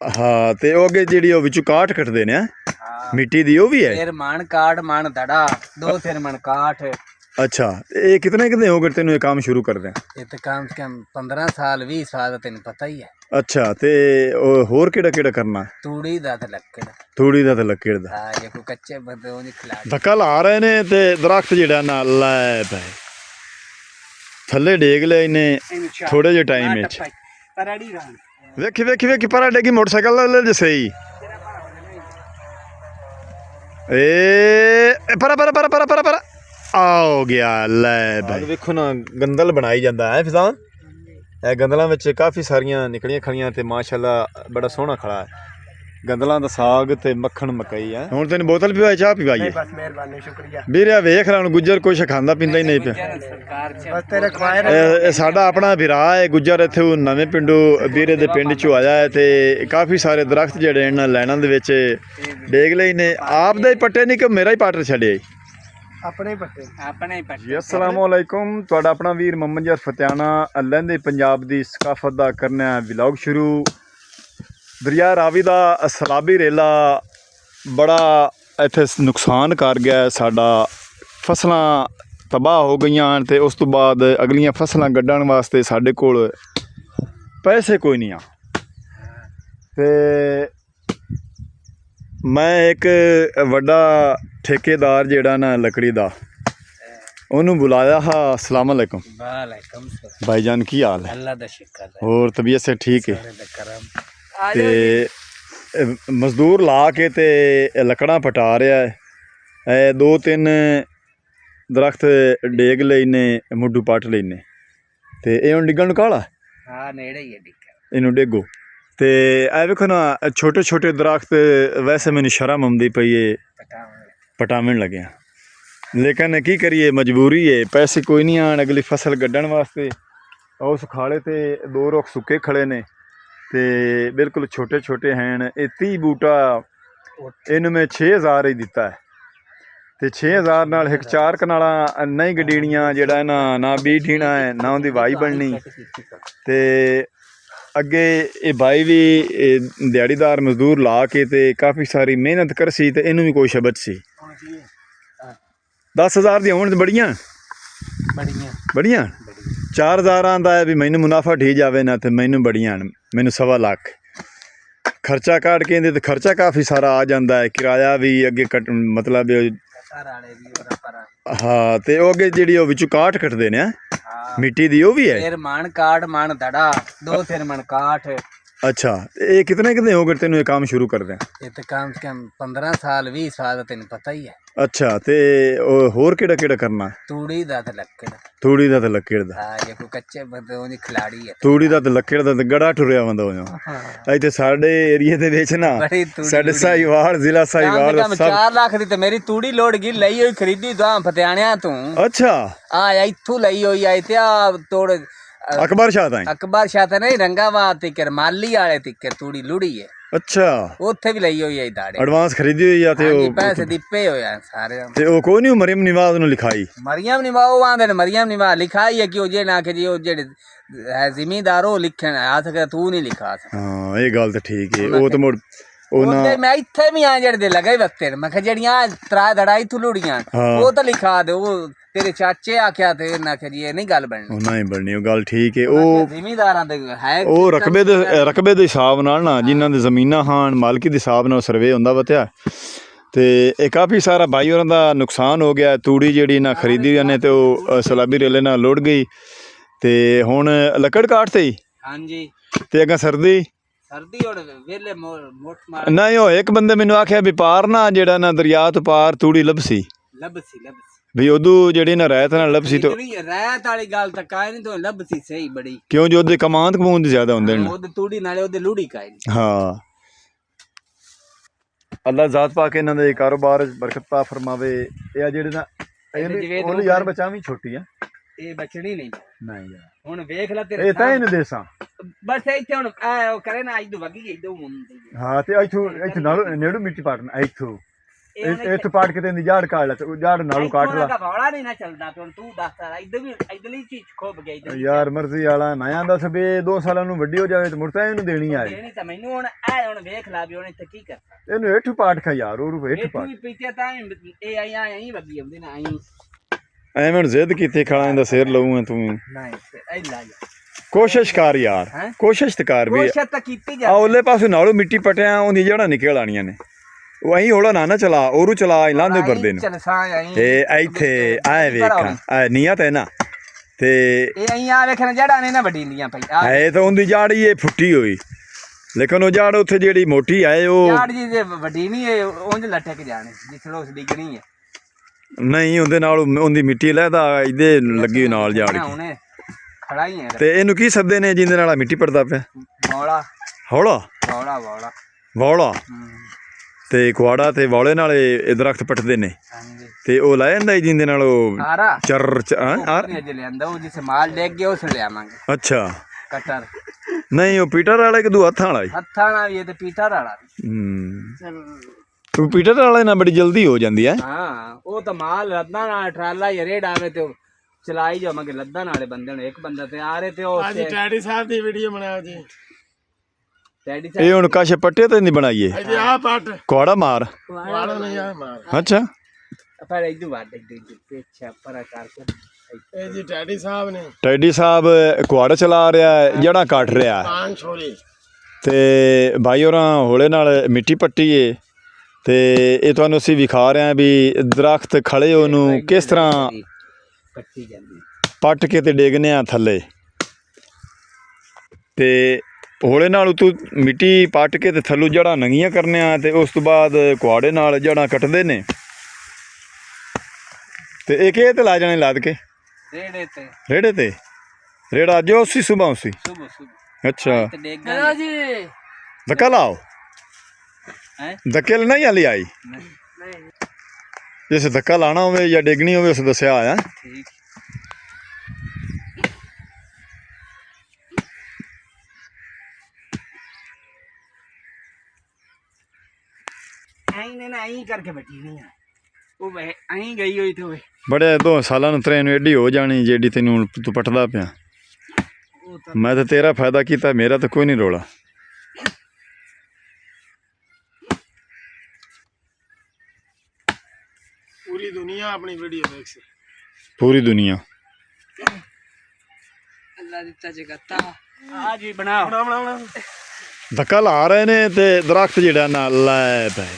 हाँ ते ਉਹ ਅੱਗੇ ਜਿਹੜੀ ਉਹ ਵਿੱਚੋਂ ਕਾਠ ਕੱਟਦੇ ਨੇ ਮਿੱਟੀ ਦੀ ਉਹ ਵੀ ਹੈ ਫਿਰ ਮਣ ਕਾਠ ਮਣ ਧੜਾ ਦੋ ਫਿਰ ਮਣ ਕਾਠ। अच्छा ये कितने कितने हो गए तेन ये काम शुरू कर दें? ये तो कम से कम 15 साल 20 साल तेन पता ही है। अच्छा ते होर केड़ा केड़ा करना? तूड़ी दा ते लक्कड़। तूड़ी दा ते लक्कड़ दा। हां ये कोई कच्चे बंदे ओ नहीं खिला धक्का ला रहे ने ते दरख्त जेड़ा ना लै पे थल्ले डेग ले इने थोड़े जे टाइम विच परड़ी रान वेखी वेखी वेखी परा डेगी मोटरसाइकिल ले जे सही ए परा परा परा परा परा परा आओ गया लै भाई देखो ना गंदल बनाई जाता है फिजान ए गंदलों में काफ़ी सारियां निकलियां खड़ियां ते माशाल्लाह बड़ा सोहना खड़ा है गंदलों का साग ते मक्खन मकई है। हुण तेन बोतल पिवाई चाह पिवाई है बस मेहरबानी शुक्रिया ਵੀਰਿਆ ਵੇਖ ਰਾਂ ਗੁੱਜਰ ਕੁਛ ਖਾਂਦਾ ਪੀਂਦਾ ਹੀ ਨਹੀਂ ਪਿਆ बस तेरे खवाए ਇਹ ਸਾਡਾ ਆਪਣਾ ਭਰਾ ਹੈ ਗੁੱਜਰ ਇੱਥੇ ਉਹ ਨਵੇਂ ਪਿੰਡੋਂ ਵੀਰੇ ਦੇ ਪਿੰਡ ਚੋਂ ਆਇਆ ਹੈ ਤੇ ਕਾਫੀ ਸਾਰੇ ਦਰਖਤ ਜਿਹੜੇ ਇਹਨਾਂ ਲੈਣਾਂ ਦੇ ਵਿੱਚ ਡੇਗ ਲਈ ਨੇ ਆਪ ਦਾ ਹੀ ਪੱਟੇ ਨਹੀਂ ਕਿ ਮੇਰਾ ਹੀ ਪਾਟਰ ਛੱਡਿਆ अपने ही पट्टे जी अस्सलाम वालेकुम ਤੁਹਾਡਾ ਆਪਣਾ ਵੀਰ ਮੁਹੰਮਦ ਜਰ ਫਤਿਆਣਾ ਲਹਿੰਦੇ ਪੰਜਾਬ ਦੀ ਸਕਾਫਤ ਦਾ ਕਰਨਾ ਵਲੌਗ ਸ਼ੁਰੂ। ਦਰਿਆ ਰਾਵੀ ਦਾ ਸਲਾਬੀ ਰੇਲਾ ਬੜਾ ਇੱਥੇ ਨੁਕਸਾਨ ਕਰ ਗਿਆ ਸਾਡਾ ਫਸਲਾਂ ਤਬਾਹ ਹੋ ਗਈਆਂ ਤੇ ਉਸ ਤੋਂ ਬਾਅਦ ਅਗਲੀਆਂ ਫਸਲਾਂ ਗੱਡਣ ਵਾਸਤੇ ਸਾਡੇ ਕੋਲ ਪੈਸੇ ਕੋਈ ਨਹੀਂ ਆ ਤੇ ਮੈਂ ਇੱਕ ਵੱਡਾ ਠੇਕੇਦਾਰ ਜਿਹੜਾ ਨਾ ਲੱਕੜੀ ਦਾ ਉਹਨੂੰ ਬੁਲਾਇਆ ਹਾਂ। अस्सलाम वालेकुम वालेकुम सलाम भाईजान की हाल है? अल्लाह दा शुक्र है और तबीयत से ठीक है? करम ਤੇ ਮਜ਼ਦੂਰ ਲਾ ਕੇ ਤੇ ਲੱਕੜਾਂ ਪਟਾ ਰਿਹਾ ਹੈ। ਇਹ ਦੋ ਤਿੰਨ ਦਰਖਤ ਡੇਗ ਲਈ ਨੇ ਮੁੱਢੂ ਪੱਟ ਲਈ ਨੇ ਤੇ ਇਹ ਹੁਣ ਡਿੱਗਣ ਨੂੰ ਕਾਹਲਾ हां नेड़े ही है डिक्का ਇਹਨੂੰ ਡੇਗੋ ਤੇ ਇਹ ਵੇਖੋ ਨਾ ਛੋਟੇ ਛੋਟੇ ਦਰਖਤ ਵੈਸੇ ਮੈਨੂੰ ਸ਼ਰਮ ਆਉਂਦੀ ਪਈ ਏ ਪਟਾਵਣ ਲੱਗਿਆ ਲੇਕਿਨ ਕੀ ਕਰੀਏ ਮਜਬੂਰੀ ਹੈ ਪੈਸੇ ਕੋਈ ਨਹੀਂ ਆਣ ਅਗਲੀ ਫਸਲ ਗੱਡਣ ਵਾਸਤੇ। ਉਹ ਸੁਖਾਲੇ ਤੇ ਦੋ ਰੁੱਖ ਸੁੱਕੇ ਖੜੇ ਨੇ ਤੇ ਬਿਲਕੁਲ ਛੋਟੇ ਛੋਟੇ ਹਨ। ਇਹ 30 ਬੂਟਾ ਇਹਨੂੰ ਮੈਂ 6000 ਹੀ ਦਿੱਤਾ ਹੈ ਤੇ 6000 ਨਾਲ ਇੱਕ ਚਾਰ ਕਨਾਲਾਂ ਨਹੀਂ ਗਡੀਣੀਆਂ ਜਿਹੜਾ ਨਾ ਨਾ ਬੀਜ ਢੀਣਾ ਹੈ ਨਾ ਉਹਦੀ ਵਾਈ ਬਣਨੀ ਤੇ ਅੱਗੇ ਇਹ ਬਾਈ ਵੀ ਦਿਹਾੜੀਦਾਰ ਮਜ਼ਦੂਰ ਲਾ ਕੇ ਤੇ ਕਾਫੀ ਸਾਰੀ ਮਿਹਨਤ ਕਰਸੀ ਤੇ ਇਹਨੂੰ ਵੀ ਕੋਈ ਸ਼ਬਦ ਸੀ 10,000 ਦੀਆਂ ਹੋਣ ਤੇ ਬੜੀਆਂ ਬੜੀਆਂ 4,000 ਆਂਦਾ ਹੈ ਵੀ ਮੈਨੂੰ ਮੁਨਾਫਾ ਢੀ ਜਾਵੇ ਨਾ ਤੇ ਮੈਨੂੰ ਬੜੀਆਂ ਮੈਨੂੰ 1.25 ਲੱਖ ਖਰਚਾ ਕੱਢ ਕੇ ਇਹਦੇ ਤੇ ਖਰਚਾ ਕਾਫੀ ਸਾਰਾ ਆ ਜਾਂਦਾ ਹੈ ਕਿਰਾਇਆ ਵੀ ਅੱਗੇ ਮਤਲਬ ਹਾਂ ਤੇ ਉਹ ਅੱਗੇ ਜਿਹੜੀ ਉਹ ਵਿੱਚੋਂ ਕਾਠ ਕੱਟਦੇ ਨੇ ਮਿੱਟੀ ਦੀ ਉਹ ਵੀ ਹੈ ਫਿਰ ਮਣ ਕਾਠ ਮਣ ਧੜਾ ਦੋ ਫਿਰ ਮਣ ਕਾਠ। अच्छा ये कितने कितने हो गए तेन ये काम शुरू कर दें? ये तो कम से कम 15 साल 20 साल तेन पता ही है। अच्छा ते होर केड़ा केड़ा करना? तूड़ी दा ते लक्कड़। तूड़ी दा ते लक्कड़ दा। हां ये कोई कच्चे बंदे ओनी खिलाड़ी है। तूड़ी दा ते लक्कड़ दा ते गड़ा टुरिया बंदा हो इत्थे साडे एरिया दे विच ना साडे साहिवाल जिला साहिवाल सब 4 लाख दी ते मेरी तूड़ी लोड़ गई लई होई खरीदी दा फतेयाणिया तू। अच्छा आ इथू लई होई आई ते तोड़ अकबर शाह ताई अकबर शाह ते नहीं रंगाबाद तिकर माली वाले तिकर तूड़ी लुड़ी है। अच्छा ਉੱਥੇ ਵੀ ਲਈ ਹੋਈ ਹੈ ਦਾੜੇ ਐਡਵਾਂਸ ਖਰੀਦੀ ਹੋਈ ਆ ਤੇ ਉਹ ਪੈਸੇ ਦਿੱਪੇ ਹੋਏ ਆ ਸਾਰੇ ਤੇ ਉਹ ਕੋਈ ਨਹੀਂ ਮਰੀਮ ਨਿਵਾਜ਼ ਨੂੰ ਲਿਖਾਈ ਮਰੀਮ ਨਿਵਾਜ਼ ਆਂਦੇ ਨੇ ਮਰੀਮ ਨਿਵਾਜ਼ ਲਿਖਾਈ ਹੈ ਕਿ ਉਹ ਜੇ ਨਾ ਕਿ ਜੀ ਉਹ ਜਿਹੜੇ ਹੈ ਜ਼ਿਮੀਂਦਾਰ ਉਹ ਲਿਖਣ ਆ ਸਕਦਾ ਤੂੰ ਨਹੀਂ ਲਿਖਾ ਸਕਦਾ। ਹਾਂ ਇਹ ਗੱਲ ਤਾਂ ਠੀਕ ਹੈ ਉਹ ਤਾਂ ਮੁੜ ਉਹਨੇ ਮੈਂ ਇੱਥੇ ਵੀ ਆ ਜਿਹੜੇ ਦੇ ਲਗਾਈ ਵਕਤੇ ਮੈਂ ਕਿਹਾ ਜਿਹੜੀਆਂ ਤਰਾ ਦੜਾਈ ਥੂ ਲੁੜੀਆਂ ਉਹ ਤਾਂ ਲਿਖਾ ਦੇ ਉਹ ਤੇਰੇ ਚਾਚੇ ਆਖਿਆ ਤੇ ਨਾ ਕਿ ਇਹ ਨਹੀਂ ਗੱਲ ਬਣਨੀ ਉਹ ਨਹੀਂ ਬਣਨੀ ਉਹ ਗੱਲ ਠੀਕ ਹੈ ਉਹ ਜ਼ਿਮੀਂਦਾਰਾਂ ਦੇ ਹੈ ਉਹ ਰਕਬੇ ਦੇ ਹਿਸਾਬ ਨਾਲ ਨਾ ਜਿਨ੍ਹਾਂ ਦੇ ਜ਼ਮੀਨਾਂ ਹਨ ਮਾਲਕੀ ਦੇ ਹਿਸਾਬ ਨਾਲ ਸਰਵੇ ਹੁੰਦਾ ਵਤਿਆ ਤੇ ਇਹ ਕਾਫੀ ਸਾਰਾ ਭਾਈ ਹੋਰਾਂ ਦਾ ਨੁਕਸਾਨ ਹੋ ਗਿਆ। ਤੂੜੀ ਜਿਹੜੀ ਨਾ ਖਰੀਦੀ ਜਾਂਦੇ ਤੇ ਉਹ ਸਲਾਬੀ ਰੇਲੇ ਨਾਲ ਲੁੜ ਗਈ ਤੇ ਹੁਣ ਲੱਕੜ ਕਾਟ ਤੇ ਹਾਂਜੀ ਤੇ ਅੱਗੇ ਸਰਦੀ ਔਰ ਵੇਲੇ ਮੋਟ ਮਾਰ ਨਹੀਂ ਉਹ ਇੱਕ ਬੰਦੇ ਮੈਨੂੰ ਆਖਿਆ ਵੀ ਪਾਰ ਨਾ ਜਿਹੜਾ ਨਾ ਦਰਿਆ ਤੋਂ ਪਾਰ ਤੂੜੀ ਲੱਭਸੀ ਵੀ ਉਦੋਂ ਜਿਹੜੀ ਨਾ ਰਹਿਤ ਨਾਲ ਲੱਭਸੀ ਤੇ ਰਹਿਤ ਵਾਲੀ ਗੱਲ ਤਾਂ ਕਾਇ ਨਹੀਂ ਤੋਂ ਲੱਭਸੀ ਸਹੀ ਬੜੀ ਕਿਉਂ ਜੋ ਉਹਦੇ ਕਮਾਂਦ ਜ਼ਿਆਦਾ ਹੁੰਦੇ ਨੇ ਉਹਦੇ ਤੂੜੀ ਨਾਲੇ ਉਹਦੇ ਲੂੜੀ ਕਾਇ ਹਾਂ। ਅੱਲਾ ਜ਼ਾਤ ਪਾ ਕੇ ਇਹਨਾਂ ਦੇ ਕਾਰੋਬਾਰ ਬਰਕਤ ਪਾ ਫਰਮਾਵੇ। ਇਹ ਜਿਹੜੇ ਨਾ ਉਹ ਯਾਰ ਬਚਾਵੀਂ ਛੋਟੀ ਆ ਇਹ ਬਚਣੀ ਨਹੀਂ ਯਾਰ ਹੁਣ ਵੇਖ ਲੈ ਤੇਰੇ ਇਹ ਤਾਂ ਇਹਨੂੰ ਦੇਸਾਂ ਬਸ ਇੱਥੇ ਹੁਣ ਉਹ ਕਰੇ ਨਾ ਅੱਜ ਤੋਂ ਵਗੀ ਗਈ ਦੋ ਮੁੰਡੇ ਹਾਂ ਤੇ ਇੱਥੋਂ ਨਾਲ ਨੇੜੂ ਮਿੱਟੀ ਪਾਟਣਾ ਇੱਥੋਂ ਇੱਥੇ ਪਾਟ ਕੇ ਤੇ ਜਾੜ ਕਾੜ ਲੈ ਤੇ ਜਾੜ ਨਾਲੋਂ ਕਾਟ ਲਾ ਵਾਲਾ ਨਹੀਂ ਨਾ ਚੱਲਦਾ ਹੁਣ ਤੂੰ ਦੱਸ ਇੱਧਰ ਵੀ ਇਧਰਲੀ ਚੀਜ਼ ਖੋਬ ਗਿਆ ਇਧਰ ਯਾਰ ਮਰਜ਼ੀ ਵਾਲਾ ਮੈਂ ਆਂਦਾ ਸਵੇ 2 ਸਾਲਾਂ ਨੂੰ ਵੱਡੀ ਹੋ ਜਾਵੇ ਤੇ ਮੁਰਤਾ ਇਹਨੂੰ ਦੇਣੀ ਆਏ ਦੇਣੀ ਤਾਂ ਮੈਨੂੰ ਹੁਣ ਐ ਹੁਣ ਵੇਖ ਲਾ ਵੀ ਉਹਨੇ ਤੇ ਕੀ ਕਰ ਇਹਨੂੰ ਹੇਠ ਪਾਟ ਖਾ ਯਾਰ ਉਹ ਹੇਠ ਇਹ ਪਾਟ ਵੀ ਪੀਤੇ ਤਾਂ ਇਹ ਆਈ ਵੱਗੀ ਹੁੰਦੀ ਨਾ ਆਈ ਐਵੇਂ ਹੁਣ ਜ਼ਿੱਦ ਕੀਤੀ ਖਾਣਾ ਦਾ ਸਿਰ ਲਊ ਤੂੰ ਨਹੀਂ ਐ ਲਾ ਕੋਸ਼ਿਸ਼ ਕਰ ਯਾਰ ਕੋਸ਼ਿਸ਼ ਤੇ ਕਰ ਵੀ ਕੋਸ਼ਿਸ਼ ਤਾਂ ਕੀਤੀ ਜਾ ਆ ਉਹਲੇ ਪਾਸੇ ਨਾਲੋਂ ਮਿੱਟੀ ਪਟਿਆ ਉਹਦੀ ਜੜ੍ਹਾਂ ਨਿਕਲ ਆਣੀਆਂ ਨੇ ਉਹ ਅਹੀਂ ਹੌਲਾ ਨਾ ਚਲਾ ਉਹਨੂੰ ਚਲਾ ਲਾਂਦੇ ਵਰਦੇ ਨੂੰ ਇਹ ਇੱਥੇ ਆਏ ਵੇਖਾਂ ਨੀਅਤ ਹੈ ਨਾ ਤੇ ਇਹ ਅਹੀਂ ਆ ਵੇਖਣ ਜੜ੍ਹਾਂ ਨੇ ਨਾ ਵੱਡੀਆਂ ਪਈ ਹੈ ਤਾਂ ਉਹਦੀ ਜੜ ਹੀ ਇਹ ਫੁੱਟੀ ਹੋਈ ਲੇਕਿਨ ਉਹ ਜੜ ਉੱਥੇ ਜਿਹੜੀ ਮੋਟੀ ਆਏ ਉਹ ਜੜ ਜੀ ਜੇ ਵੱਡੀ ਨਹੀਂ ਇਹ ਉਂਝ ਲਟਕ ਜਾਣੇ ਜਿੱਥੇ ਉਸ ਡਿੱਗਣੀ ਹੈ ਨਹੀਂ ਉਹਦੇ ਨਾਲ ਉਹਦੀ ਮਿੱਟੀ ਲੈਦਾ ਇਹਦੇ ਲੱਗੀ ਨਾਲ ਜਾੜ ਕੇ ਖੜਾ ਹੀ ਹੈ ਤੇ ਇਹਨੂੰ ਕੀ ਸੱਦੇ ਨੇ ਜਿੰਦੇ ਨਾਲ ਮਿੱਟੀ ਪੜਦਾ ਪਿਆ ਵੌਲਾ ਹੌਲਾ ਵੌਲਾ ਵੌਲਾ ਵੌਲਾ ਤੇ ਕੁਆੜਾ ਤੇ ਵੌਲੇ ਨਾਲ ਇਹ ਦਰਖਤ ਪੱਟਦੇ ਨੇ ਤੇ ਉਹ ਲੈ ਜਾਂਦਾ ਜਿੰਦੇ ਨਾਲ ਉਹ ਚਰ ਲਿਆਂਦਾ ਉਹ ਜਿਸ ਮਾਲ ਡੇਗ ਗਿਆ ਉਸ ਲਿਆਵਾਂਗੇ ਅੱਛਾ ਕਟਰ ਨਹੀਂ ਉਹ ਪੀਟਰ ਵਾਲੇ ਕਿ ਦੂ ਹੱਥਾਂ ਵਾਲਾ ਹੱਥਾਂ ਨਾਲ ਵੀ ਇਹ ਤੇ ਪੀਟਰ ਵਾਲਾ ਤੂੰ ਪੀਟਰ ਵਾਲੇ ਨਾਲ ਬੜੀ ਜਲਦੀ ਹੋ ਜਾਂਦੀ ਹੈ ਹਾਂ ਉਹ ਤਾਂ ਮਾਲ ਲੱਦਾਂ ਨਾਲ ਟਰਾਲਾ ਜਾਂ ਰੇਡ ਆਵੇ ਤੇ ਚਲਾਈ ਜਾਵਾਂਗੇ ਲੱਦਾਂ ਨਾਲੇ ਬੰਦੇ ਨੇ ਇੱਕ ਬੰਦਾ ਤੇ ਆ ਰਹੇ ਤੇ ਉਹ ਅੱਜ ਡੈਡੀ ਸਾਹਿਬ ਦੀ ਵੀਡੀਓ ਬਣਾਓ ਜੀ ਡੈਡੀ ਇਹ ਹੁਣ ਕਾਸ਼ ਪੱਟੇ ਤੇ ਨਹੀਂ ਬਣਾਈਏ ਇਹ ਆ ਪੱਟ ਕੁਆੜਾ ਮਾਰ ਵਾਲਾ ਨਹੀਂ ਆ ਮਾਰ ਅੱਛਾ ਪਰ ਇਦੋਂ ਵੱਡ ਪਿੱਛੇ ਪਰਾ ਕਰਕੇ ਇਹ ਜੀ ਡੈਡੀ ਸਾਹਿਬ ਨੇ ਟੈਡੀ ਸਾਹਿਬ ਕੁਆੜਾ ਚਲਾ ਰਿਹਾ ਜੜ੍ਹਾਂ ਕੱਟ ਰਿਹਾ ਪਾਨ ਛੋਰੀ ਤੇ ਭਾਈ ਹੋਰਾਂ ਹੌਲੇ ਨਾਲ ਮਿੱਟੀ ਪੱਟੀ ਏ ਤੇ ਇਹ ਤੁਹਾਨੂੰ ਅਸੀਂ ਵਿਖਾ ਰਹੇ ਹਾਂ ਵੀ ਦਰਖਤ ਖੜੇ ਉਹਨੂੰ ਕਿਸ ਤਰ੍ਹਾਂ ਪੱਟੀ ਜਾਂਦੀ ਪੱਟ ਕੇ ਤੇ ਡੇਗਨੇ ਆ ਥੱਲੇ ਤੇ ਹੌਲੇ ਨਾਲ ਤੂੰ ਮਿੱਟੀ ਪੱਟ ਕੇ ਤੇ ਥੱਲੋਂ ਜੜ੍ਹਾਂ ਨੰਗੀਆਂ ਕਰਨੇ ਆ ਤੇ ਉਸ ਤੋਂ ਬਾਅਦ ਕੁਆੜੇ ਨਾਲ ਜੜ੍ਹਾਂ ਕੱਟਦੇ ਨੇ ਤੇ ਇੱਕ ਇਹ ਤੇ ਲਾ ਜਾਣੇ ਲੱਦ ਕੇ ਰੇੜੇ ਤੇ ਰੇੜਾ ਜੋ ਉਸੀ ਸੁਬਾ ਉਸੀ ਅੱਛਾ ਜੀ ਧੱਕਾ ਲਾਓ ਧੱਕੇ ਨਾਲ ਨਹੀਂ ਹਲੀ ਆਈ ਜਿਸ ਧੱਕਾ ਲਾਣਾ ਹੋਵੇ ਜਾਂ ਡੇਗਣੀ ਹੋਵੇ ਉਸ ਦੱਸਿਆ ਆਇਆ ਠੀਕ ਆਈ ਨਾ ਆਈ ਕਰਕੇ ਬੈਠੀ ਨਹੀਂ ਆ ਉਹ ਵੇ ਆਈ ਗਈ ਹੋਈ ਤੇ ਬੜੇ 2 ਸਾਲਾਂ ਨੂੰ ਤੇਰੇ ਨੂੰ ਐਡੀ ਹੋ ਜਾਣੀ ਜਿਹੜੀ ਤੈਨੂੰ ਤੂੰ ਪਟਦਾ ਪਿਆ ਮੈਂ ਤਾਂ ਤੇਰਾ ਫਾਇਦਾ ਕੀਤਾ ਮੇਰਾ ਤਾਂ ਕੋਈ ਨਹੀਂ ਰੋਲਾ ਪੂਰੀ ਦੁਨੀਆ ਆਪਣੀ ਵੀਡੀਓ ਦੇਖ ਸੇ ਪੂਰੀ ਦੁਨੀਆ ਅੱਲਾ ਦਿੱਤਾ ਜਗਤਾ ਆ ਜੀ ਬਣਾ ਧੱਕਾ ਲਾ ਰਹੇ ਨੇ ਤੇ ਦਰਖਤ ਜਿਹੜਾ ਨਾ ਲੈ ਪਏ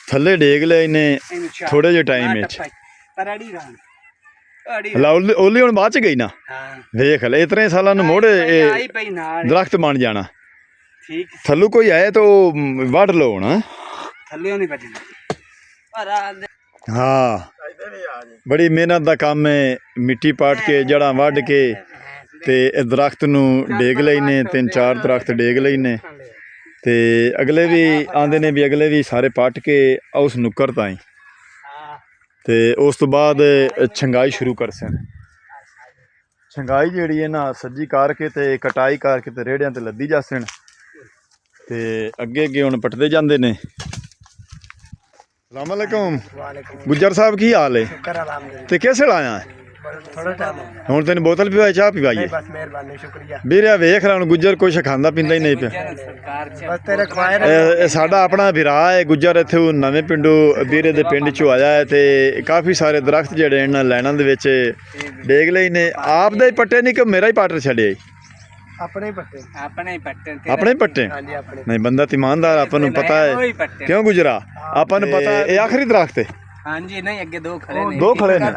ਥੱਲੇ ਡੇਗ ਲਿਆ ਇਹਨੇ ਥੋੜੇ ਜਿਹੇ ਟਾਈਮ ਵਿੱਚ ਪਰੜੀ ਰਾਂ ਓਲੀ ਹੁਣ ਬਾਅਦ ਚ ਗਈ ਨਾ ਵੇਖ ਲੈ ਇਤਨੇ ਸਾਲਾਂ ਨੂੰ ਮੋੜ ਇਹ ਦਰਖਤ ਬਣ ਜਾਣਾ ਠੀਕ ਥੱਲੂ ਕੋਈ ਆਏ ਤਾਂ ਉਹ ਵੱਢ ਲਓ ਨਾ ਥੱਲੇ ਨਹੀਂ ਵੱਜਣਾ ਹਾਂ ਬੜੀ ਮਿਹਨਤ ਦਾ ਕੰਮ ਹੈ ਮਿੱਟੀ ਪਾਟ ਕੇ ਜੜ੍ਹਾਂ ਵੱਢ ਕੇ ਤੇ ਇਹ ਦਰਖਤ ਨੂੰ ਡੇਗ ਲੈਨੇ 3-4 ਦਰਖਤ ਡੇਗ ਲੈਨੇ ਤੇ ਅਗਲੇ ਵੀ ਆਂਦੇ ਨੇ ਵੀ ਅਗਲੇ ਵੀ ਸਾਰੇ ਪੱਟ ਕੇ ਉਸ ਨੁੱਕਰ ਤਾਈਂ ਤੇ ਉਸ ਤੋਂ ਬਾਅਦ ਛੰਗਾਈ ਸ਼ੁਰੂ ਕਰ ਸਨ ਛੰਗਾਈ ਜਿਹੜੀ ਹੈ ਨਾ ਸੱਜੀ ਕਰਕੇ ਤੇ ਕਟਾਈ ਕਰਕੇ ਤੇ ਰੇੜਿਆਂ ਤੇ ਲੱਦੀ ਜਾਸਣ ਤੇ ਅੱਗੇ ਅੱਗੇ ਹੁਣ ਪਟਦੇ ਜਾਂਦੇ ਨੇ ਸਲਾਮ ਅਲੈਕੁਮ ਗੁੱਜਰ ਸਾਹਿਬ ਕੀ ਹਾਲ ਹੈ ਤੇ ਕਿਸ ਵੇਲੇ ਆਇਆ ਹੁਣ ਤੈਨੂੰ ਬੋਤਲ ਪੀਵਾਈ ਚਾਹ ਪੀਵਾਈਏ ਬਸ ਮਿਹਰਬਾਨੀ ਸ਼ੁਕਰੀਆ ਵੀਰੇ ਵੇਖ ਲੈ ਹੁਣ ਗੁੱਜਰ ਕੁਛ ਖਾਂਦਾ ਪੀਂਦਾ ਹੀ ਨਹੀਂ ਪਿਆ ਬਸ ਤੇਰੇ ਖਵਾਏ ਇਹ ਸਾਡਾ ਆਪਣਾ ਵੀਰਾ ਹੈ ਗੁੱਜਰ ਇੱਥੇ ਉਹ ਨਵੇਂ ਪਿੰਡੋਂ ਵੀਰੇ ਦੇ ਪਿੰਡ ਚੋਂ ਆਇਆ ਹੈ ਤੇ ਕਾਫੀ ਸਾਰੇ ਦਰਖਤ ਜਿਹੜੇ ਇਹਨਾਂ ਲਾਈਨਾਂ ਦੇ ਵਿੱਚ ਡੇਗ ਲਈ ਨੇ ਆਪ ਦਾ ਹੀ ਪੱਟੇ ਨਹੀਂ ਕਿ ਮੇਰਾ ਹੀ ਪਾਟਰ ਛੱਡਿਆ ਆਪਣੇ ਪੱਟੇ ਆਪਣੇ ਪੱਟੇ ਨਹੀਂ ਬੰਦਾ ਇਮਾਨਦਾਰ ਆਪਾਂ ਨੂੰ ਪਤਾ ਹੈ ਕਿਉਂ ਗੁਜਰਾ ਆਪਾਂ ਨੂੰ ਪਤਾ ਇਹ ਆਖਰੀ ਦਰਖਤ ਹੈ ਹਾਂਜੀ ਨਹੀਂ ਅੱਗੇ ਦੋ ਖੜੇ ਨੇ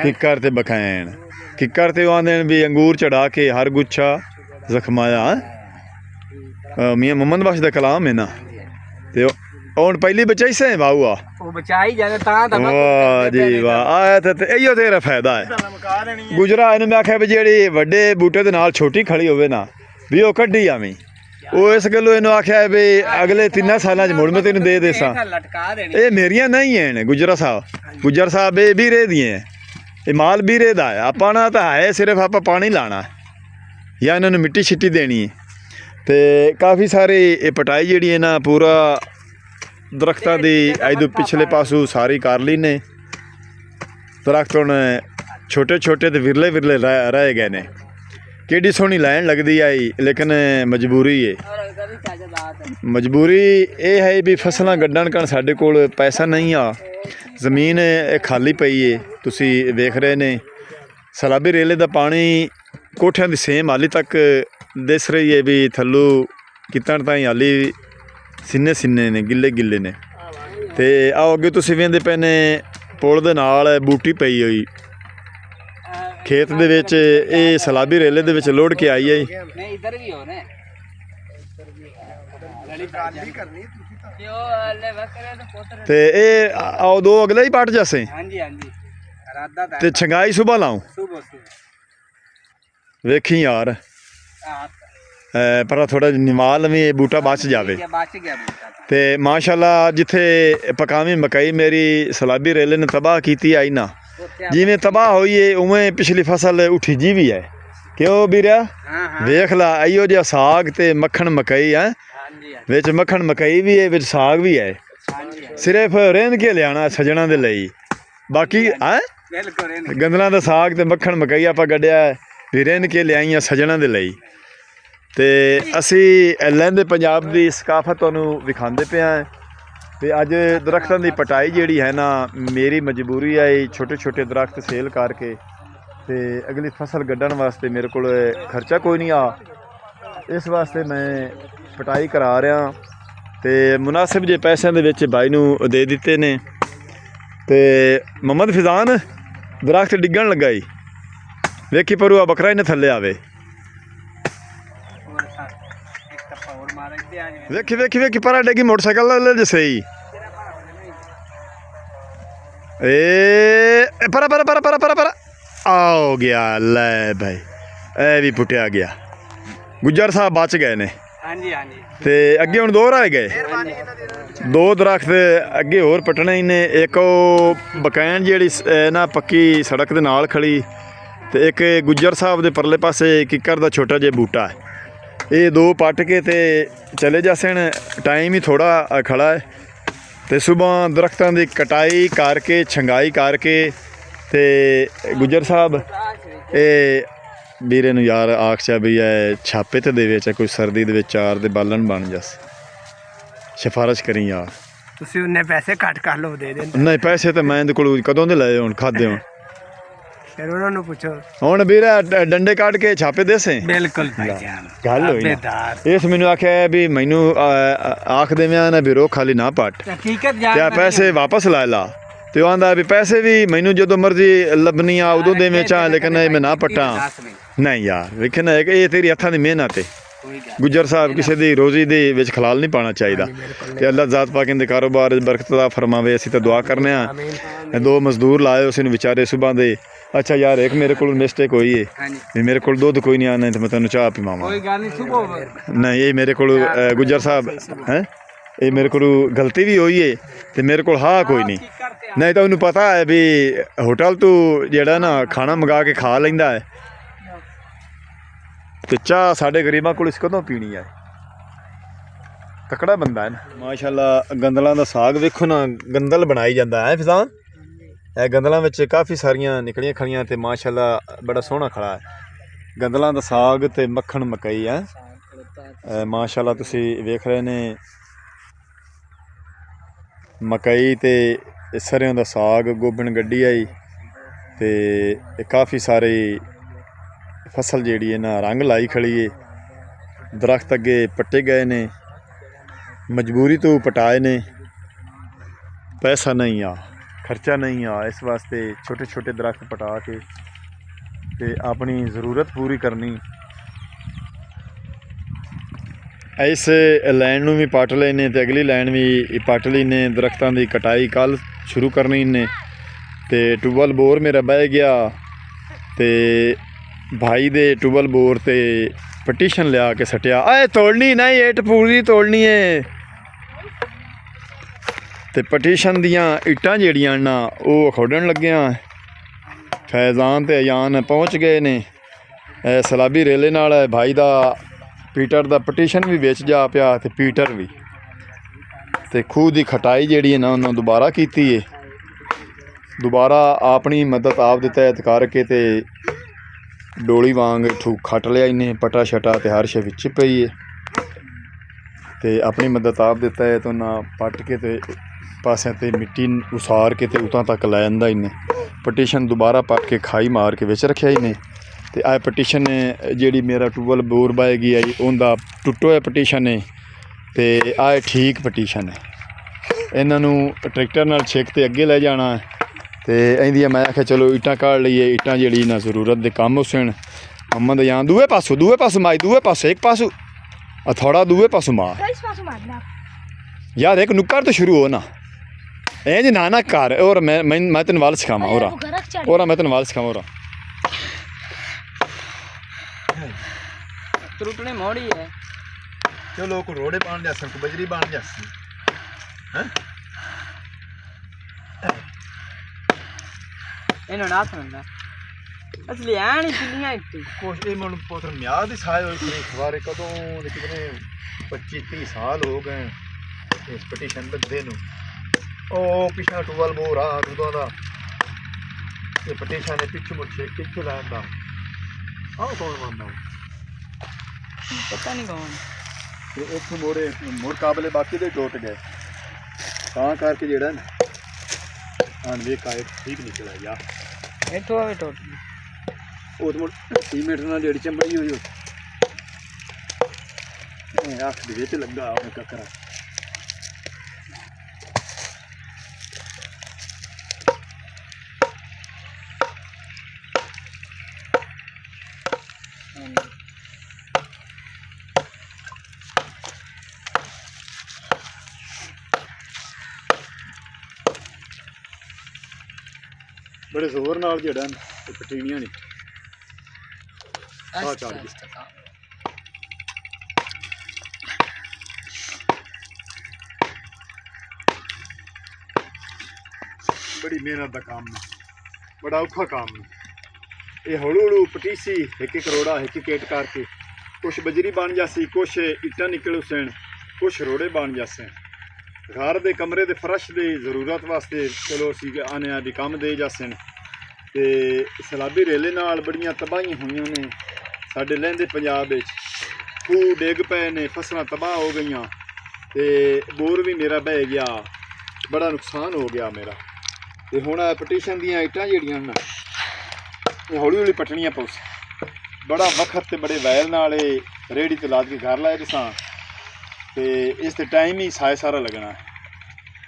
ਕਿੱਕਰ ਤੇ ਬਖੈਣ ਕਿੱਕਰ ਤੇ ਉਹ ਆਂਦੇ ਨੇ ਵੀ ਅੰਗੂਰ ਚੜਾ ਕੇ ਹਰ ਗੁੱਛਾ ਜ਼ਖਮਾਇਆ ਮੀਆਂ ਮੁਹੰਮਦ ਬਖਸ਼ ਦਾ ਕਲਾਮ ਹੈ ਨਾ ਤੇ ਹੁਣ ਪਹਿਲੀ ਬਚਾਈ ਸੇ ਬਾਊਆ ਉਹ ਬਚਾਈ ਜਾਂਦੇ ਤਾਂ ਵਾਹ ਜੀ ਵਾਹ ਆਇਆ ਤੇ ਇਹੋ ਤੇਰਾ ਫਾਇਦਾ ਹੈ ਗੁਜਰਾ ਇਹਨੂੰ ਮੈਂ ਆਖਿਆ ਵੀ ਜਿਹੜੀ ਵੱਡੇ ਬੂਟੇ ਦੇ ਨਾਲ ਛੋਟੀ ਖੜੀ ਹੋਵੇ ਨਾ ਵੀ ਉਹ ਕੱਢੀ ਆਵੀਂ ਉਹ ਇਸ ਗੱਲੋਂ ਇਹਨੂੰ ਆਖਿਆ ਵੀ ਅਗਲੇ 3 ਸਾਲਾਂ 'ਚ ਮੁੜ ਮੈਂ ਤੈਨੂੰ ਦੇ ਦੇਸਾਂ ਇਹ ਮੇਰੀਆਂ ਨਹੀਂ ਹੈ ਗੁਜਰਾ ਸਾਹਿਬ ਗੁਜਰ ਸਾਹਿਬ ਇਹ ਵੀਰੇ ਦੀਆਂ ਇਹ ਮਾਲ ਵੀਰੇ ਦਾ ਹੈ ਆਪਾਂ ਨਾ ਤਾਂ ਹੈ ਸਿਰਫ ਆਪਾਂ ਪਾਣੀ ਲਾਣਾ ਜਾਂ ਇਹਨਾਂ ਨੂੰ ਮਿੱਟੀ ਛਿੱਟੀ ਦੇਣੀ ਹੈ ਤੇ ਕਾਫੀ ਸਾਰੇ ਇਹ ਪਟਾਈ ਜਿਹੜੀ ਹੈ ਨਾ ਪੂਰਾ ਦਰਖਤਾਂ ਦੀ ਇਹਦੇ ਪਿਛਲੇ ਪਾਸੋਂ ਸਾਰੀ ਕਰ ਲਈ ਨੇ। ਦਰਖਤ ਹੁਣ ਛੋਟੇ ਛੋਟੇ ਤੇ ਵਿਰਲੇ ਵਿਰਲੇ ਰਹਿ ਗਏ ਨੇ। ਕਿਹੜੀ ਸੋਹਣੀ ਲਾਈਨ ਲੱਗਦੀ ਆਈ, ਲੇਕਿਨ ਮਜਬੂਰੀ ਹੈ। ਮਜਬੂਰੀ ਇਹ ਹੈ ਵੀ ਫਸਲਾਂ ਗੱਡਣ ਕਰਨ ਸਾਡੇ ਕੋਲ ਪੈਸਾ ਨਹੀਂ ਆ। ਜ਼ਮੀਨ ਇਹ ਖਾਲੀ ਪਈ ਏ, ਤੁਸੀਂ ਵੇਖ ਰਹੇ ਨੇ। ਸਲਾਬੀ ਰੇਲੇ ਦਾ ਪਾਣੀ ਕੋਠਿਆਂ ਦੀ ਸੇਮ ਹਾਲੀ ਤੱਕ ਦਿਸ ਰਹੀ ਹੈ ਵੀ ਥੱਲੋਂ ਕਿਤਣ ਤਾਈਂ ਹਾਲੀ ਸਿੰਨੇ ਸਿੰਨੇ ਨੇ, ਗਿੱਲੇ ਗਿੱਲੇ ਨੇ। ਤੇ ਆਓ ਅੱਗੇ ਤੁਸੀਂ ਵੇਖਦੇ ਪਏ ਨੇ ਪੁਲ ਦੇ ਨਾਲ ਬੂਟੀ ਪਈ ਹੋਈ ਖੇਤ ਦੇ ਵਿੱਚ। ਇਹ ਸਲਾਬੀ ਰੇਲੇ ਦੇ ਵਿੱਚ ਲੋੜ ਕੇ ਆਈ ਹੈ। ਨਹੀਂ ਇਧਰ ਵੀ ਹੋ ਨੇ ਤੇ ਇਹ ਆਓ ਦੋ ਅਗਲੇ ਹੀ ਪੱਟ ਜਾਸੇ। ਹਾਂਜੀ ਹਾਂਜੀ ਰਾਦਾ ਦਾ ਤੇ ਛੰਗਾਈ ਸੁਬਾ ਲਾਉ ਸੁਬਹ ਵੇਖੀ ਯਾਰ, ਪਰ ਥੋੜਾ ਨਿਵਾਲ ਵੀ ਇਹ ਬੂਟਾ ਬਚ ਜਾਵੇ। ਬਚ ਗਿਆ ਬੂਟਾ ਤੇ ਮਾਸ਼ਾਅੱਲਾ ਜਿੱਥੇ ਪਕਾਵੀਂ ਮਕਈ ਮੇਰੀ ਸਲਾਬੀ ਰੇਲੇ ਨੇ ਤਬਾਹ ਕੀਤੀ ਆਈ ਨਾ, ਜਿਵੇਂ ਤਬਾਹ ਹੋਈ ਏ ਉਵੇਂ ਪਿਛਲੀ ਫਸਲ ਉੱਠੀ ਜੀ ਵੀ ਹੈ। ਕਿਉਂ ਵੀਰਿਆ ਵੇਖ ਲਾ, ਆਈਓ ਜਿਹਾ ਸਾਗ ਤੇ ਮੱਖਣ ਮਕਈ ਹੈ, ਵਿੱਚ ਮੱਖਣ ਮਕਈ ਵੀ ਹੈ, ਵਿੱਚ ਸਾਗ ਵੀ ਹੈ। ਸਿਰਫ ਰਹਿੰਦ ਕੇ ਲਿਆਣਾ ਸੱਜਣਾ ਦੇ ਲਈ, ਬਾਕੀ ਹੈ ਗੰਦਲਾਂ ਦਾ ਸਾਗ ਤੇ ਮੱਖਣ ਮਕਈ ਆਪਾਂ ਕੱਢਿਆ ਵੀ ਰਹਿੰਦ ਕੇ ਲਿਆਈਆਂ ਸੱਜਣਾ ਦੇ ਲਈ। ਤੇ ਅਸੀਂ ਲਹਿੰਦੇ ਪੰਜਾਬ ਦੀ ਸਕਾਫਤ ਤੁਹਾਨੂੰ ਵਿਖਾਉਂਦੇ ਪਏ ਹਾਂ। ਤੇ ਅੱਜ ਦਰਖਤਾਂ ਦੀ ਪਟਾਈ ਜਿਹੜੀ ਹੈ ਨਾ, ਮੇਰੀ ਮਜਬੂਰੀ ਹੈ ਛੋਟੇ ਛੋਟੇ ਦਰਖਤ ਸੇਲ ਕਰਕੇ ਤੇ ਅਗਲੀ ਫਸਲ ਗੱਡਣ ਵਾਸਤੇ ਮੇਰੇ ਕੋਲ ਖਰਚਾ ਕੋਈ ਨਹੀਂ ਆ। ਇਸ ਵਾਸਤੇ ਮੈਂ ਪਟਾਈ ਕਰਾ ਰਿਹਾ ਤੇ ਮੁਨਾਸਿਬ ਜੇ ਪੈਸਿਆਂ ਦੇ ਵਿੱਚ ਬਾਈ ਨੂੰ ਦੇ ਦਿੱਤੇ ਨੇ। ਤੇ ਮੁਹੰਮਦ ਫਿਜ਼ਾਨ ਦਰਖਤ ਡਿੱਗਣ ਲੱਗਾ ਈ, ਵੇਖੀ ਪਰੂ ਆ ਬੱਕਰਾ ਇਹਨੇ ਥੱਲੇ ਆਵੇ। ਵੇਖੀ ਵੇਖੀ ਵੇਖੀ ਪਰਾ ਡੇਗੀ ਮੋਟਰਸਾਈਕਲ ਲੈ ਜੇ ਸਹੀ। ਏ ਪਰਾ ਪਰਾ ਪਰਾ ਪਰਾ ਪਰਾ ਪਰਾ ਆ ਗਿਆ। ਲੈ ਭਾਈ ਇਹ ਵੀ ਪੁੱਟਿਆ ਗਿਆ। ਗੁੱਜਰ ਸਾਹਿਬ ਬਚ ਗਏ ਨੇ। ਹਾਂਜੀ ਹਾਂਜੀ ਤੇ ਅੱਗੇ ਹੁਣ ਦੋ ਰਹਿ ਗਏ। ਦੋ ਦਰਖਤ ਅੱਗੇ ਹੋਰ ਪਟਣੇ ਹੀ ਨੇ। ਇੱਕ ਉਹ ਬਕੈਨ ਜਿਹੜੀ ਨਾ ਪੱਕੀ ਸੜਕ ਦੇ ਨਾਲ ਖੜੀ, ਤੇ ਇੱਕ ਗੁੱਜਰ ਸਾਹਿਬ ਦੇ ਪਰਲੇ ਪਾਸੇ ਕਿੱਕਰ ਦਾ ਛੋਟਾ ਜਿਹਾ ਬੂਟਾ ਹੈ। ਇਹ ਦੋ ਪੱਟ ਕੇ ਤੇ ਚਲੇ ਜਾਸਣ। ਟਾਈਮ ਹੀ ਥੋੜਾ ਖੜਾ ਹੈ ਤੇ ਸੁਬਾਹ ਦਰਖਤਾਂ ਦੀ ਕਟਾਈ ਕਰਕੇ ਛੰਗਾਈ ਕਰਕੇ ਤੇ ਗੁੱਜਰ ਸਾਹਿਬ ਇਹ ਵੀਰੇ ਨੂੰ ਯਾਰ ਆਖਿਆ ਵੀ ਇਹ ਛਾਪੇ ਤੇ ਦੇ ਵਿੱਚ ਕੋਈ ਸਰਦੀ ਦੇ ਵਿੱਚ ਚਾਰ ਦੇ ਬਾਲਣ ਬਣ ਜਾਸ, ਸਿਫਾਰਿਸ਼ ਕਰੀ ਯਾਰ। ਤੁਸੀਂ ਉਹਨੇ ਪੈਸੇ ਘੱਟ ਕਰ ਲਓ, ਦੇ ਦੇਣ। ਨਹੀਂ ਪੈਸੇ ਤਾਂ ਮੈਂ ਇਹਦੇ ਕੋਲ ਕਦੋਂ ਦੇ ਲਏ ਹੁਣ, ਖਾਦੇ ਹੁਣ। ਫਿਰ ਉਹਨਾਂ ਨੂੰ ਪੁੱਛੋ ਹੁਣ ਵੀਰਾ ਡੰਡੇ ਕੱਢ ਕੇ ਛਾਪੇ ਦੇਸੇ। ਬਿਲਕੁਲ ਭਾਈ ਜਾਨ ਗੱਲ ਹੋਈ ਨਾ। ਇਸ ਮੈਨੂੰ ਆਖਿਆ ਵੀ ਮੈਨੂੰ ਆਖ ਦੇਵਿਆਂ ਨਾ ਵੀ ਰੋ ਖਾਲੀ ਨਾ ਪੱਟ ਹਕੀਕਤ ਤੇ ਪੈਸੇ ਵਾਪਸ ਲੈ ਲਾ। ਤੇ ਉਹ ਆਂਦਾ ਵੀ ਪੈਸੇ ਵੀ ਮੈਨੂੰ ਜਦੋਂ ਮਰਜ਼ੀ ਲੱਭਣੀ ਆ ਉਦੋਂ ਦੇਵੇਂ ਚਾਹ, ਲੇਕਿਨ ਇਹ ਮੈਂ ਨਾ ਪੱਟਾਂ। ਨਹੀਂ ਯਾਰ ਵੇਖੇ ਨਾ ਇਹ ਤੇਰੀ ਹੱਥਾਂ ਦੀ ਮਿਹਨਤ ਹੈ। ਗੁੱਜਰ ਸਾਹਿਬ ਕਿਸੇ ਦੀ ਰੋਜ਼ੀ ਦੇ ਵਿੱਚ ਖਲਾਲ ਨਹੀਂ ਪਾਉਣਾ ਚਾਹੀਦਾ। ਤੇ ਅੱਲਾਹ ਜ਼ਾਤ ਪਾਕ ਦੇ ਕਾਰੋਬਾਰ ਵਿੱਚ ਬਰਕਤ ਦਾ ਫਰਮਾਵੇ। ਅਸੀਂ ਤਾਂ ਦੁਆ ਕਰਨੇ ਆ। ਦੋ ਮਜ਼ਦੂਰ ਲਾਏ ਉਸ ਨੂੰ ਵਿਚਾਰੇ ਸੁਬਾਹ ਦੇ। ਅੱਛਾ ਯਾਰ ਇੱਕ ਮੇਰੇ ਕੋਲ ਮਿਸਟੇਕ ਹੋਈ ਹੈ ਵੀ ਮੇਰੇ ਕੋਲ ਦੁੱਧ ਕੋਈ ਨਹੀਂ ਆਣਾ ਤੇ ਮੈਂ ਤੈਨੂੰ ਚਾਹ ਪਿਵਾਵਾਂ। ਕੋਈ ਗੱਲ ਨਹੀਂ ਸੁਬਹ ਨਹੀਂ ਇਹ ਮੇਰੇ ਕੋਲ ਗੁੱਜਰ ਸਾਹਿਬ ਹੈ, ਇਹ ਮੇਰੇ ਕੋਲ ਗਲਤੀ ਵੀ ਹੋਈ ਹੈ ਤੇ ਮੇਰੇ ਕੋਲ ਹਾਂ ਕੋਈ ਨਹੀਂ। ਨਹੀਂ ਤਾਂ ਉਹਨੂੰ ਪਤਾ ਹੈ ਵੀ ਹੋਟਲ ਤੋਂ ਜਿਹੜਾ ਨਾ ਖਾਣਾ ਮੰਗਾ ਕੇ ਖਾ ਲੈਂਦਾ ਹੈ ਤੇ ਚਾਹ ਸਾਡੇ ਗਰੀਬਾਂ ਕੋਲ ਇਸ ਕਦੋਂ ਪੀਣੀ ਹੈ। ਤਕੜਾ ਬੰਦਾ ਹੈ ਨਾ ਮਾਸ਼ਾਅੱਲਾ। ਗੰਦਲਾਂ ਦਾ ਸਾਗ ਵੇਖੋ ਨਾ, ਗੰਦਲ ਬਣਾਈ ਜਾਂਦਾ ਹੈ ਫਿਜ਼ਾਨ। ਇਹ ਗੰਦਲਾਂ ਵਿੱਚ ਕਾਫੀ ਸਾਰੀਆਂ ਨਿਕਲੀਆਂ ਖੜੀਆਂ ਤੇ ਮਾਸ਼ਾਅੱਲਾ ਬੜਾ ਸੋਹਣਾ ਖੜਾ ਹੈ। ਗੰਦਲਾਂ ਦਾ ਸਾਗ ਤੇ ਮੱਖਣ ਮਕਈ ਹੈ ਮਾਸ਼ਾਅੱਲਾ। ਤੁਸੀਂ ਵੇਖ ਰਹੇ ਨੇ ਮਕਈ ਤੇ ਸਰੋਂ ਦਾ ਸਾਗ, ਗੋਭਣ ਗੱਡੀ ਆਈ ਤੇ ਕਾਫੀ ਸਾਰੀ ਫਸਲ ਜਿਹੜੀ ਹੈ ਨਾ ਰੰਗ ਲਾਈ ਖੜੀ ਹੈ। ਦਰਖਤ ਅੱਗੇ ਪੱਟੇ ਗਏ ਨੇ, ਮਜਬੂਰੀ ਤੋਂ ਪਟਾਏ ਨੇ। ਪੈਸਾ ਨਹੀਂ ਆ, ਖਰਚਾ ਨਹੀਂ ਆ, ਇਸ ਵਾਸਤੇ ਛੋਟੇ ਛੋਟੇ ਦਰਖਤ ਪਟਾ ਕੇ ਤੇ ਆਪਣੀ ਜ਼ਰੂਰਤ ਪੂਰੀ ਕਰਨੀ। ਇਸ ਲਾਈਨ ਨੂੰ ਵੀ ਪੱਟ ਲਏ ਨੇ ਤੇ ਅਗਲੀ ਲਾਈਨ ਵੀ ਪੱਟ ਲਈ ਨੇ। ਦਰਖਤਾਂ ਦੀ ਕਟਾਈ ਕੱਲ੍ਹ ਸ਼ੁਰੂ ਕਰਨੀ ਨੇ ਤੇ ਟਿਊਬਵੈੱਲ ਬੋਰ ਮੇਰਾ ਬਹਿ ਗਿਆ ਤੇ ਭਾਈ ਦੇ ਟਿਊਬਵੈੱਲ ਬੋਰ ਤੇ ਪਟੀਸ਼ਨ ਲਿਆ ਕੇ ਸਟਿਆ। ਆਏ ਤੋੜਨੀ ਨਹੀਂ, ਇੱਟ ਪੂਰੀ ਤੋੜਨੀ ਹੈ। ਤੇ ਪਟੀਸ਼ਨ ਦੀਆਂ ਇੱਟਾਂ ਜਿਹੜੀਆਂ ਨਾ ਉਹ ਖੋਡਣ ਲੱਗਿਆ। ਫੈਜ਼ਾਨ ਤੇ ਅਯਾਨ ਪਹੁੰਚ ਗਏ ਨੇ। ਸਲਾਬੀ ਰੇਲੇ ਨਾਲ ਭਾਈ ਦਾ ਪੀਟਰ ਦਾ ਪਟੀਸ਼ਨ ਵੀ ਵਿੱਚ ਜਾ ਪਿਆ ਤੇ ਪੀਟਰ ਵੀ। ਤੇ ਖੂਹ ਦੀ ਖਟਾਈ ਜਿਹੜੀ ਹੈ ਨਾ ਉਹਨਾਂ ਦੁਬਾਰਾ ਕੀਤੀ ਹੈ। ਦੁਬਾਰਾ ਆਪਣੀ ਮਦਦ ਆਪ ਦੇ ਤਹਿਤ ਕਰਕੇ ਤੇ ਡੋਲੀ ਵਾਂਗ ਖੱਟ ਲਿਆ ਇਹਨੇ ਪਟਾ ਛਟਾ ਤੇ ਹਰ ਸ਼ੇ ਵਿੱਚ ਪਈ ਹੈ ਤੇ ਆਪਣੀ ਮਦਦ ਆਪ ਦੇ ਤਹਿਤ ਉਹਨਾਂ ਪੱਟ ਕੇ ਤੇ ਪਾਸਿਆਂ ਤੇ ਮਿੱਟੀ ਉਸਾਰ ਕੇ ਤੇ ਉਤਾਂ ਤੱਕ ਲੈ ਜਾਂਦਾ ਇਹਨੇ। ਪਟੀਸ਼ਨ ਦੁਬਾਰਾ ਪੱਟ ਕੇ ਖਾਈ ਮਾਰ ਕੇ ਵਿੱਚ ਰੱਖਿਆ ਇਹਨੇ ਤੇ ਆਹ ਪਟੀਸ਼ਨ ਨੇ ਜਿਹੜੀ ਮੇਰਾ ਟੂਬਲ ਬੋਰ ਬਾਏ ਗਿਆ ਜੀ ਉਹਦਾ ਟੁੱਟੋ ਹੋਇਆ ਪਟੀਸ਼ਨ ਹੈ ਤੇ ਆਹ ਠੀਕ ਪਟੀਸ਼ਨ ਹੈ। ਇਹਨਾਂ ਨੂੰ ਟਰੈਕਟਰ ਨਾਲ ਛੇਕ ਤੇ ਅੱਗੇ ਲੈ ਜਾਣਾ ਤੇ ਇਹਦੀਆਂ ਮੈਂ ਆਖਿਆ ਚਲੋ ਇੱਟਾਂ ਕੱਢ ਲਈਏ। ਇੱਟਾਂ ਜਿਹੜੀ ਨਾ ਜ਼ਰੂਰਤ ਦੇ ਕੰਮ ਹੁਸਨ ਮੁਹੰਮਦ ਜਾਂ ਦੂਏ ਪਾਸੋਂ ਮਾਈ ਦੂਏ ਪਾਸੋਂ ਇੱਕ ਪਾਸੋਂ ਥੋੜਾ ਦੂਏ ਪਾਸੋਂ ਮਾਰ यार एक नुक्कर तो शुरू हो ना ए जी नाना कार और मैं तेन वाल सिखावा और मैं तेन वाल सिखावा और टूटने मोड़ी है चलो को रोड़े बांध जा को बजरी बांध जा हैं इन्होंने ना सुनना असली है नहीं किलियां इट्टी कुछ ये मन पोतर म्याद ही साए होई इतने खवारे कदों दे कितने 25-30 साल हो गए इस पटीशन बदे नु ओ पिछला टूबल बोर आ दूधों दा ये पटीशन ने पिछू मुछे किथे लांदा आओ कौन मानदा पता नहीं कौन ते एक मोड़े मोड़ काबले बाकी दे टूट गए तां करके जेड़ा ना आन वे काए ठीक निकला यार ये तो आवे टूट ਉਹ ਮੁੜ ਸੀਮੈਂਟ ਨਾਲ ਜਿਹੜੀ ਚੰਬੜੀ ਹੋਈ ਉਹ ਅੱਖ ਦੇ ਵਿੱਚ ਲੱਗਾ ਉਹ ਕੱਕਰਾ ਬੜੇ ਜ਼ੋਰ ਨਾਲ ਜਿਹੜਾ ਪਟੀਣੀਆਂ ਨਹੀਂ आ चढ़ गई बड़ी मेहनत का काम है बड़ा औखा काम है ये हौलू हौलू पटीसी एक रोड़ा एक केट करके कुछ बजरी बन जासी कुछ इट्टा निकल उसन कुछ रोड़े बन जासे घर के कमरे के फर्श की जरूरत वास्ते चलो असी आने आदि काम दे जासन ते सैलाबी रेले नाल बड़ियां तबाही हुई ने साडे लहंदे पंजाब खूह डिग पे ने फसलां तबाह हो गई ते बोर भी मेरा बह गया बड़ा नुकसान हो गया मेरा ते हुण पटीशन दियां इट्टां जिहड़ियां न हौली हौली पटणियां पउस बड़ा वक्त ते बड़े वैल नाल रेहड़ी ते लाद के घर लाए दसां ते इस ते टाइम ही साए सारा लगना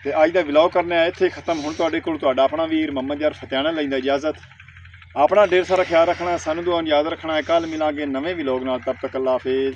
ते अज दा व्लॉग करने इत्थे खत्म हुण तुहाडे कोल तुहाडा अपना वीर मुहम्मद यार फतियाना लैंदा इजाजत अपना ढेर सारा ख्याल रखना सानू दुआ याद रखना है कल मिलांगे नवे व्लॉग नाल तब तक अल्लाह हाफिज़।